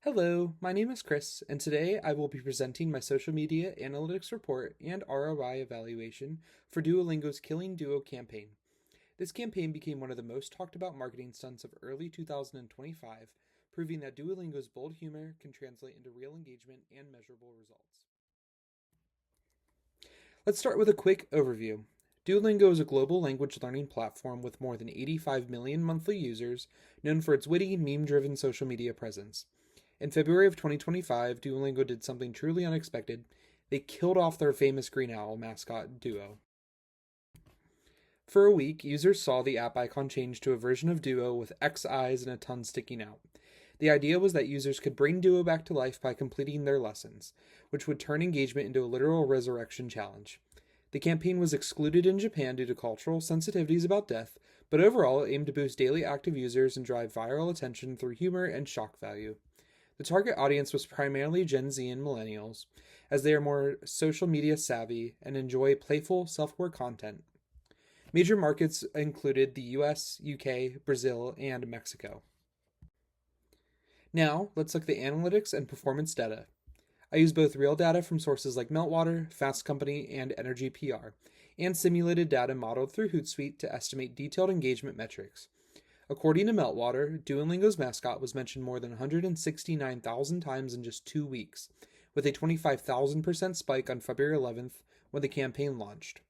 Hello, my name is Chris, and today I will be presenting my social media analytics report and ROI evaluation for Duolingo's Killing Duo campaign. This campaign became one of the most talked about marketing stunts of early 2025, proving that Duolingo's bold humor can translate into real engagement and measurable results. Let's start with a quick overview. Duolingo is a global language learning platform with more than 85 million monthly users, known for its witty, meme-driven social media presence. In February of 2025, Duolingo did something truly unexpected. They killed off their famous green owl mascot, Duo. For a week, users saw the app icon change to a version of Duo with X eyes and a tongue sticking out. The idea was that users could bring Duo back to life by completing their lessons, which would turn engagement into a literal resurrection challenge. The campaign was excluded in Japan due to cultural sensitivities about death, but overall it aimed to boost daily active users and drive viral attention through humor and shock value. The target audience was primarily Gen Z and millennials, as they are more social media savvy and enjoy playful, self-aware content. Major markets included the US, UK, Brazil, and Mexico. Now, let's look at the analytics and performance data. I use both real data from sources like Meltwater, Fast Company, and Energy PR, and simulated data modeled through Hootsuite to estimate detailed engagement metrics. According to Meltwater, Duolingo's mascot was mentioned more than 169,000 times in just 2 weeks, with a 25,000% spike on February 11th when the campaign launched.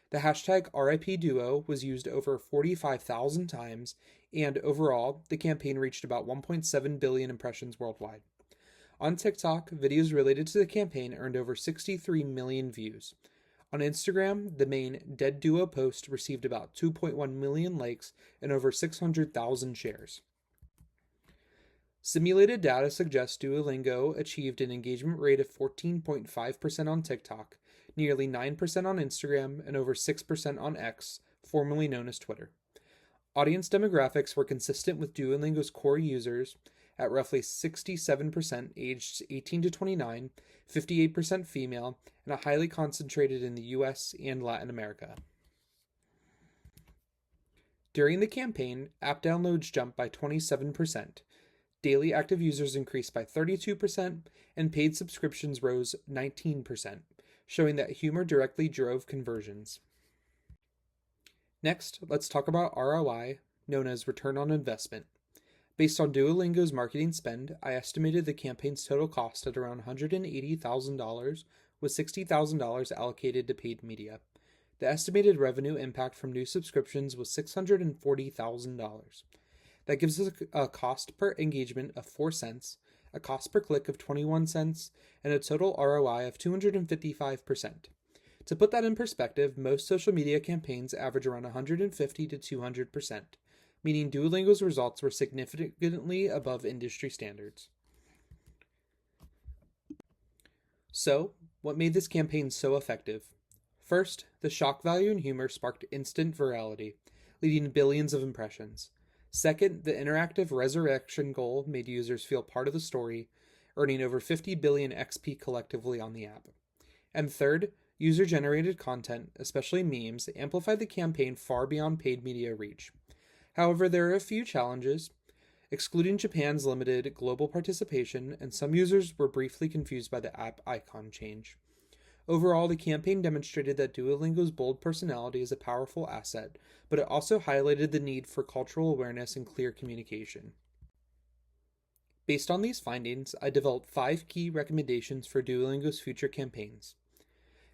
The hashtag RIPDuo was used over 45,000 times, and overall, the campaign reached about 1.7 billion impressions worldwide. On TikTok, videos related to the campaign earned over 63 million views. On Instagram, the main Dead Duo post received about 2.1 million likes and over 600,000 shares. Simulated data suggests Duolingo achieved an engagement rate of 14.5% on TikTok, nearly 9% on Instagram, and over 6% on X, formerly known as Twitter. Audience demographics were consistent with Duolingo's core users, at roughly 67% aged 18 to 29, 58% female, and are highly concentrated in the US and Latin America. During the campaign, app downloads jumped by 27%, daily active users increased by 32%, and paid subscriptions rose 19%, showing that humor directly drove conversions. Next, let's talk about ROI, known as return on investment. Based on Duolingo's marketing spend, I estimated the campaign's total cost at around $180,000, with $60,000 allocated to paid media. The estimated revenue impact from new subscriptions was $640,000. That gives us a cost per engagement of 4 cents, a cost per click of 21 cents, and a total ROI of 255%. To put that in perspective, most social media campaigns average around 150 to 200%. Meaning Duolingo's results were significantly above industry standards. So, what made this campaign so effective? First, the shock value and humor sparked instant virality, leading to billions of impressions. Second, the interactive resurrection goal made users feel part of the story, earning over 50 billion XP collectively on the app. And third, user-generated content, especially memes, amplified the campaign far beyond paid media reach. However, there are a few challenges, excluding Japan's limited global participation, and some users were briefly confused by the app icon change. Overall, the campaign demonstrated that Duolingo's bold personality is a powerful asset, but it also highlighted the need for cultural awareness and clear communication. Based on these findings, I developed 5 key recommendations for Duolingo's future campaigns.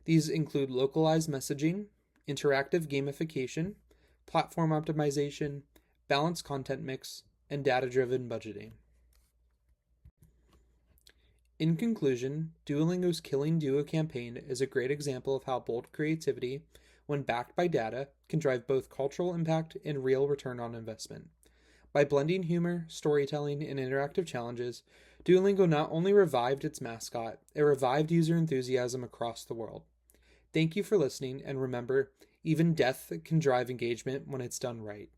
These include localized messaging, interactive gamification, platform optimization, balanced content mix, and data-driven budgeting. In conclusion, Duolingo's Killing Duo campaign is a great example of how bold creativity, when backed by data, can drive both cultural impact and real return on investment. By blending humor, storytelling, and interactive challenges, Duolingo not only revived its mascot, it revived user enthusiasm across the world. Thank you for listening, and remember, even death can drive engagement when it's done right.